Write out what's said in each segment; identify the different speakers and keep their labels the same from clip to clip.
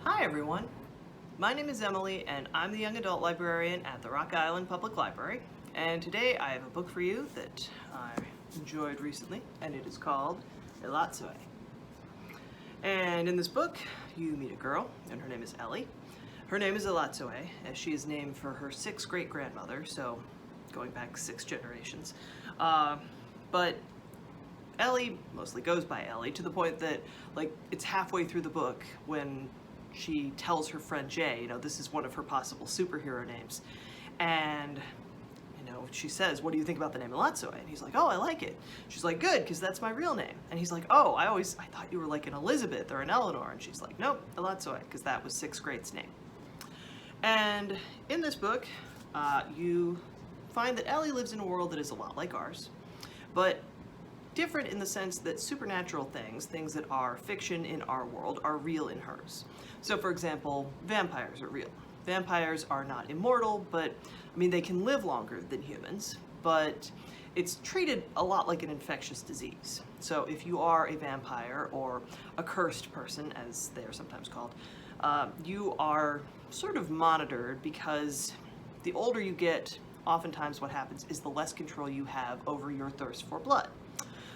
Speaker 1: Hi everyone, my name is Emily and I'm the Young Adult Librarian at the Rock Island Public Library, and today I have a book for you that I enjoyed recently, and it is called Elatsoe. And in this book you meet a girl and her name is Ellie. Her name is Elatsoe as she is named for her 6th great-grandmother, so going back 6 generations. But Ellie mostly goes by Ellie, to the point that it's halfway through the book when she tells her friend Jay, this is one of her possible superhero names. And, she says, what do you think about the name Elatsoe? And he's like, oh, I like it. She's like, good, because that's my real name. And he's like, oh, I thought you were like an Elizabeth or an Eleanor. And she's like, nope, Elatsoe, because that was 6th grade's name. And in this book, you find that Ellie lives in a world that is a lot like ours, but different in the sense that supernatural things that are fiction in our world, are real in hers. So for example, vampires are real. Vampires are not immortal, but they can live longer than humans, but it's treated a lot like an infectious disease. So if you are a vampire or a cursed person, as they are sometimes called, you are sort of monitored, because the older you get, oftentimes what happens is the less control you have over your thirst for blood.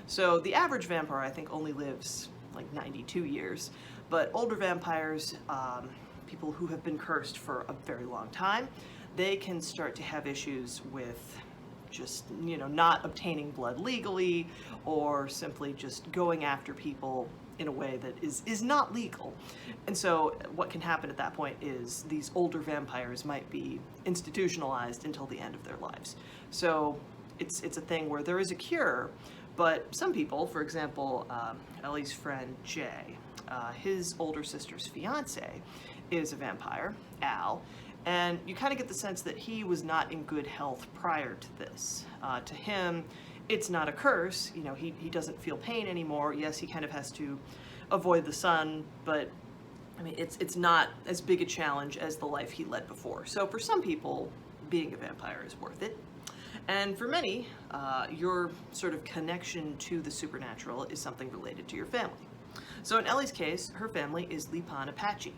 Speaker 1: So the average vampire, I think, only lives like 92 years, but older vampires, people who have been cursed for a very long time, they can start to have issues with just, not obtaining blood legally, or simply just going after people in a way that is not legal. And so what can happen at that point is these older vampires might be institutionalized until the end of their lives. So it's a thing where there is a cure. But some people, for example, Ellie's friend Jay, his older sister's fiance is a vampire, Al, and you kind of get the sense that he was not in good health prior to this. To him, it's not a curse, he doesn't feel pain anymore. Yes, he kind of has to avoid the sun, but it's not as big a challenge as the life he led before. So for some people, being a vampire is worth it. And for many, your sort of connection to the supernatural is something related to your family. So in Ellie's case, her family is Lipan Apache.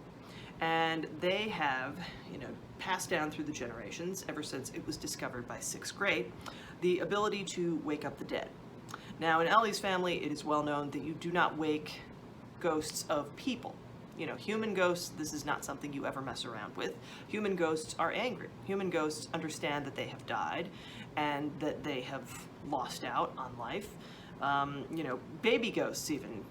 Speaker 1: And they have, passed down through the generations, ever since it was discovered by 6th grade, the ability to wake up the dead. Now in Ellie's family, it is well known that you do not wake ghosts of people. Human ghosts, this is not something you ever mess around with. Human ghosts are angry. Human ghosts understand that they have died and that they have lost out on life. Baby ghosts even,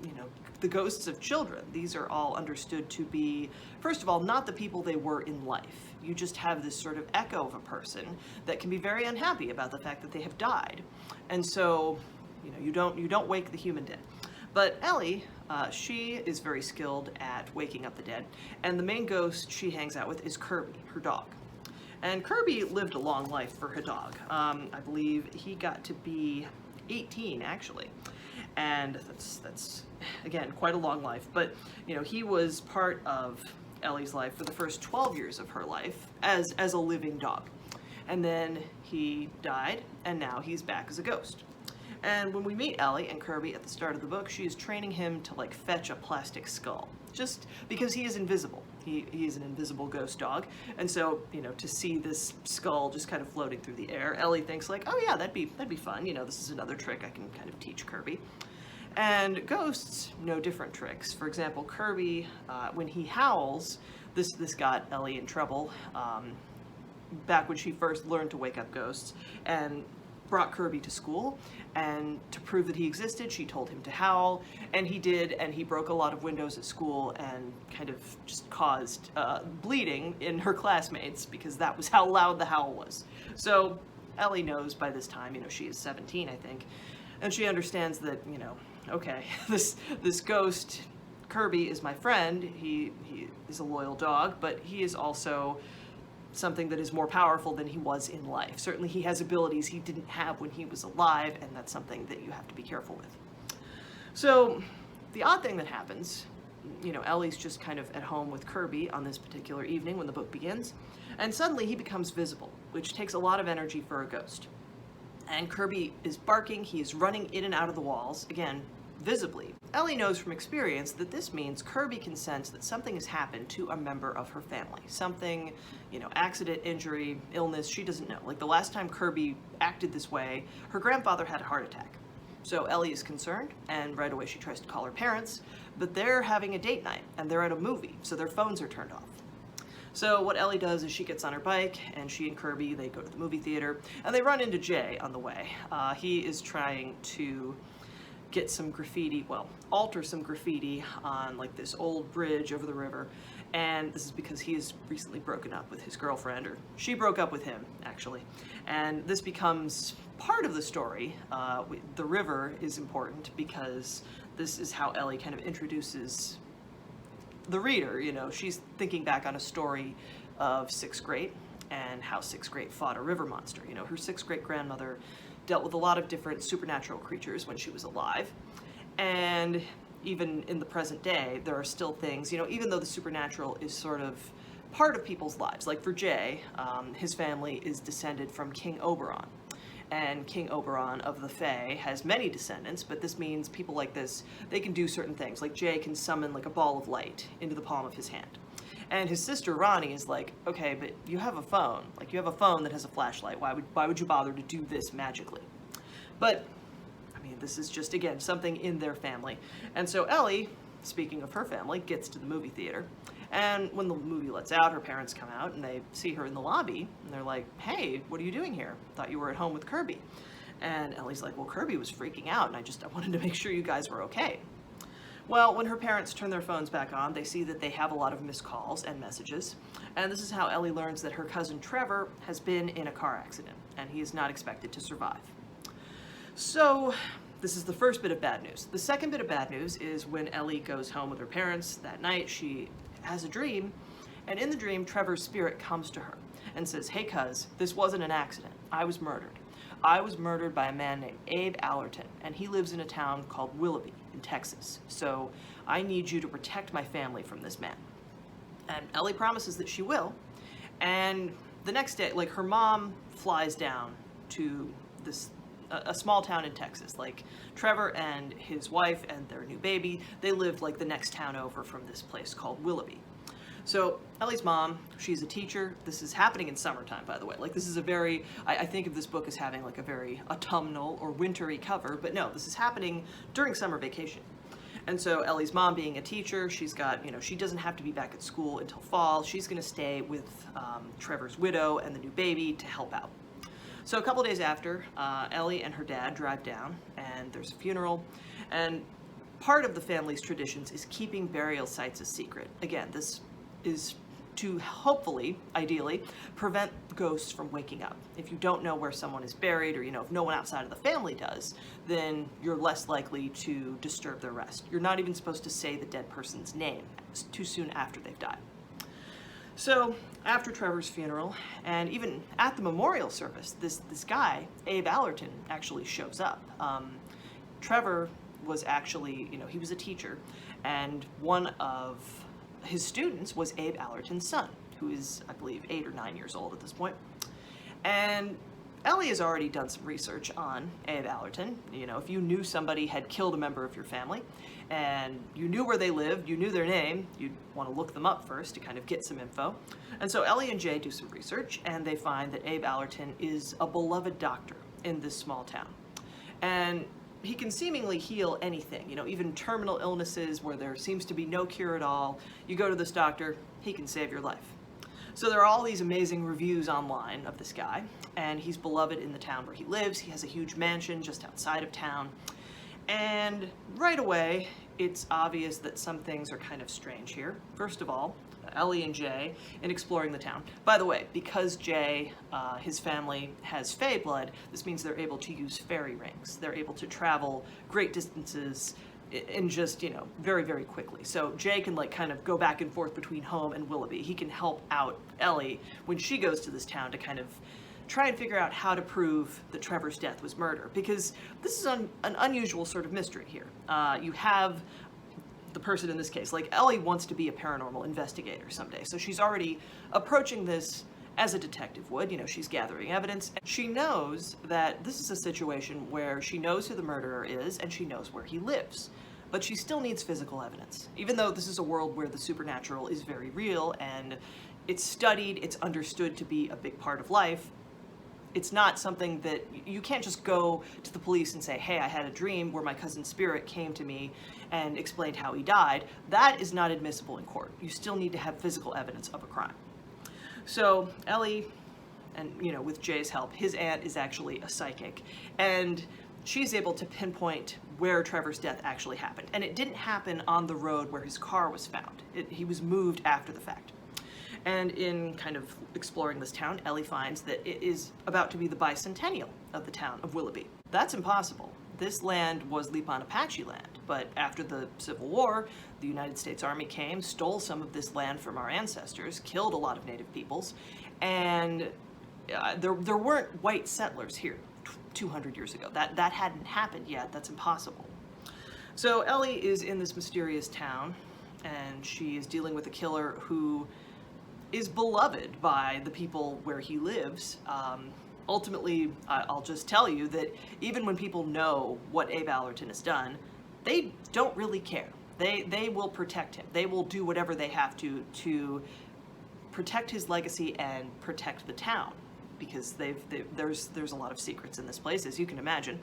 Speaker 1: the ghosts of children, these are all understood to be, first of all, not the people they were in life. You just have this sort of echo of a person that can be very unhappy about the fact that they have died. And so, you don't wake the human dead. But Ellie, she is very skilled at waking up the dead, and the main ghost she hangs out with is Kirby, her dog. And Kirby lived a long life for her dog. I believe he got to be 18, actually. And that's again, quite a long life. But, he was part of Ellie's life for the first 12 years of her life as a living dog. And then he died, and now he's back as a ghost. And when we meet Ellie and Kirby at the start of the book, she is training him to fetch a plastic skull, just because he is invisible. He is an invisible ghost dog, and so to see this skull just kind of floating through the air, Ellie thinks oh yeah, that'd be fun. This is another trick I can kind of teach Kirby. And ghosts know different tricks. For example, Kirby, when he howls, this got Ellie in trouble back when she first learned to wake up ghosts, and brought Kirby to school, and to prove that he existed, she told him to howl, and he did, and he broke a lot of windows at school and kind of just caused bleeding in her classmates, because that was how loud the howl was. So Ellie knows by this time, she is 17, I think, and she understands that, okay, this ghost, Kirby, is my friend. He is a loyal dog, but he is also something that is more powerful than he was in life. Certainly he has abilities he didn't have when he was alive, and that's something that you have to be careful with. So the odd thing that happens, Ellie's just kind of at home with Kirby on this particular evening when the book begins, and suddenly he becomes visible, which takes a lot of energy for a ghost. And Kirby is barking, he is running in and out of the walls, again, visibly. Ellie knows from experience that this means Kirby can sense that something has happened to a member of her family. Something, accident, injury, illness, she doesn't know. Like the last time Kirby acted this way, her grandfather had a heart attack. So Ellie is concerned, and right away she tries to call her parents, but they're having a date night, and they're at a movie, so their phones are turned off. So what Ellie does is she gets on her bike, and she and Kirby, they go to the movie theater, and they run into Jay on the way. He is trying to get some graffiti, alter some graffiti on like this old bridge over the river, and this is because he has recently broken up with his girlfriend, or she broke up with him, actually. And this becomes part of the story. The river is important because this is how Ellie kind of introduces the reader. She's thinking back on a story of 6th grade and how 6th grade fought a river monster. Her 6th grade grandmother dealt with a lot of different supernatural creatures when she was alive, and even in the present day there are still things, even though the supernatural is sort of part of people's lives. Like for Jay, his family is descended from King Oberon, and King Oberon of the Fae has many descendants, but this means people like this, they can do certain things. Like Jay can summon like a ball of light into the palm of his hand. And his sister Ronnie is like, okay, but you have a phone. Like, you have a phone that has a flashlight. Why would you bother to do this magically? But, I mean, this is just, again, something in their family. And so Ellie, speaking of her family, gets to the movie theater. And when the movie lets out, her parents come out and they see her in the lobby. And they're like, hey, what are you doing here? Thought you were at home with Kirby. And Ellie's like, well, Kirby was freaking out, and I wanted to make sure you guys were okay. Well, when her parents turn their phones back on, they see that they have a lot of missed calls and messages. And this is how Ellie learns that her cousin Trevor has been in a car accident, and he is not expected to survive. So, this is the first bit of bad news. The second bit of bad news is when Ellie goes home with her parents that night, she has a dream, and in the dream, Trevor's spirit comes to her and says, hey cuz, this wasn't an accident. I was murdered. I was murdered by a man named Abe Allerton, and he lives in a town called Willoughby in Texas. So I need you to protect my family from this man. And Ellie promises that she will. And the next day, like, her mom flies down to a small town in Texas. Like, Trevor and his wife and their new baby, they lived like the next town over from this place called Willoughby. So Ellie's mom, she's a teacher. This is happening in summertime, by the way. Like, this is a very, I think of this book as having like a very autumnal or wintry cover, but no, this is happening during summer vacation. And so Ellie's mom, being a teacher, she's got, she doesn't have to be back at school until fall. She's gonna stay with Trevor's widow and the new baby to help out. So a couple days after, Ellie and her dad drive down, and there's a funeral, and part of the family's traditions is keeping burial sites a secret. Again, this is to hopefully, ideally, prevent ghosts from waking up. If you don't know where someone is buried, or if no one outside of the family does, then you're less likely to disturb their rest. You're not even supposed to say the dead person's name too soon after they've died. So after Trevor's funeral, and even at the memorial service, this guy, Abe Allerton, actually shows up. Trevor was actually, he was a teacher, and one of his students was Abe Allerton's son, who is, I believe, 8 or 9 years old at this point. And Ellie has already done some research on Abe Allerton. If you knew somebody had killed a member of your family, and you knew where they lived, you knew their name, you'd want to look them up first to kind of get some info. And so Ellie and Jay do some research, and they find that Abe Allerton is a beloved doctor in this small town. And he can seemingly heal anything, even terminal illnesses where there seems to be no cure at all. You go to this doctor, he can save your life. So there are all these amazing reviews online of this guy, and he's beloved in the town where he lives. He has a huge mansion just outside of town. And right away, it's obvious that some things are kind of strange here. First of all, Ellie and Jay in exploring the town. By the way, because Jay, his family has Fae blood, this means they're able to use fairy rings. They're able to travel great distances in just, very, very quickly. So Jay can kind of go back and forth between home and Willoughby. He can help out Ellie when she goes to this town to kind of try and figure out how to prove that Trevor's death was murder, because this is an unusual sort of mystery here. You have the person in this case, like Ellie wants to be a paranormal investigator someday, so she's already approaching this as a detective would. You know, she's gathering evidence. She knows that this is a situation where she knows who the murderer is and she knows where he lives. But she still needs physical evidence. Even though this is a world where the supernatural is very real and it's studied, it's understood to be a big part of life, it's not something that you can't just go to the police and say, hey, I had a dream where my cousin's spirit came to me and explained how he died. That is not admissible in court. You still need to have physical evidence of a crime. So Ellie, and you know, with Jay's help, his aunt is actually a psychic, and she's able to pinpoint where Trevor's death actually happened. And it didn't happen on the road where his car was found. He was moved after the fact. And in kind of exploring this town, Ellie finds that it is about to be the bicentennial of the town of Willoughby. That's impossible. This land was Lipan Apache land, but after the Civil War, the United States Army came, stole some of this land from our ancestors, killed a lot of native peoples, and there weren't white settlers here 200 years ago. That hadn't happened yet. That's impossible. So Ellie is in this mysterious town, and she is dealing with a killer who is beloved by the people where he lives. Ultimately, I'll just tell you that even when people know what Abe Allerton has done, they don't really care. They will protect him. They will do whatever they have to protect his legacy and protect the town, because there's a lot of secrets in this place, as you can imagine.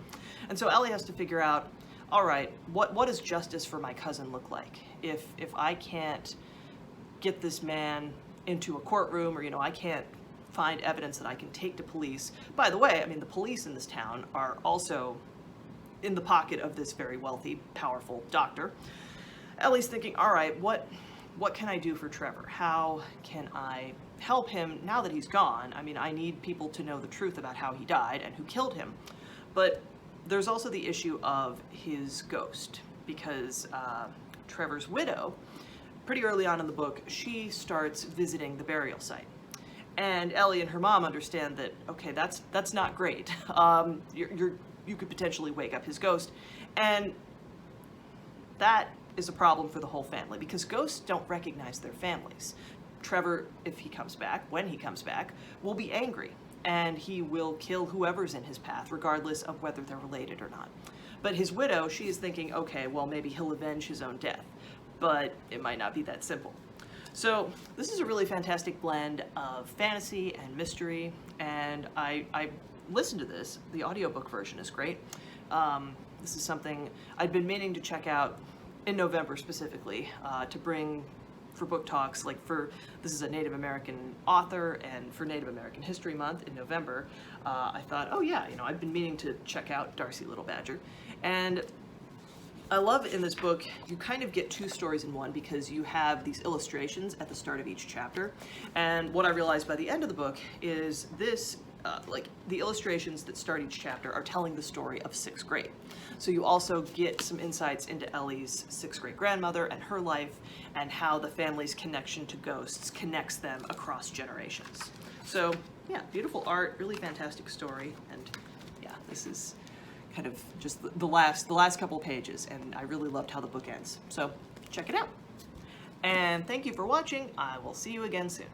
Speaker 1: And so Ellie has to figure out, all right, what does justice for my cousin look like? If I can't get this man into a courtroom, or, you know, I can't find evidence that I can take to police. By the way, I mean, the police in this town are also in the pocket of this very wealthy, powerful doctor. Ellie's thinking, all right, what can I do for Trevor? How can I help him now that he's gone? I mean, I need people to know the truth about how he died and who killed him. But there's also the issue of his ghost, because Trevor's widow, pretty early on in the book, she starts visiting the burial site. And Ellie and her mom understand that, okay, that's not great. You could potentially wake up his ghost. And that is a problem for the whole family, because ghosts don't recognize their families. Trevor, if he comes back, when he comes back, will be angry, and he will kill whoever's in his path, regardless of whether they're related or not. But his widow, she is thinking, okay, well, maybe he'll avenge his own death. But it might not be that simple. So this is a really fantastic blend of fantasy and mystery, and I listened to this. The audiobook version is great. This is something I'd been meaning to check out in November specifically, to bring for book talks. This is a Native American author, and for Native American History Month in November, I thought, oh yeah, you know, I've been meaning to check out Darcy Little Badger. And I love in this book, you kind of get two stories in one, because you have these illustrations at the start of each chapter. And what I realized by the end of the book is this, the illustrations that start each chapter are telling the story of 6th grade. So you also get some insights into Ellie's 6th grade grandmother and her life, and how the family's connection to ghosts connects them across generations. So yeah, beautiful art, really fantastic story, and yeah, this is kind of just the last couple pages, and I really loved how the book ends. So check it out. And thank you for watching. I will see you again soon.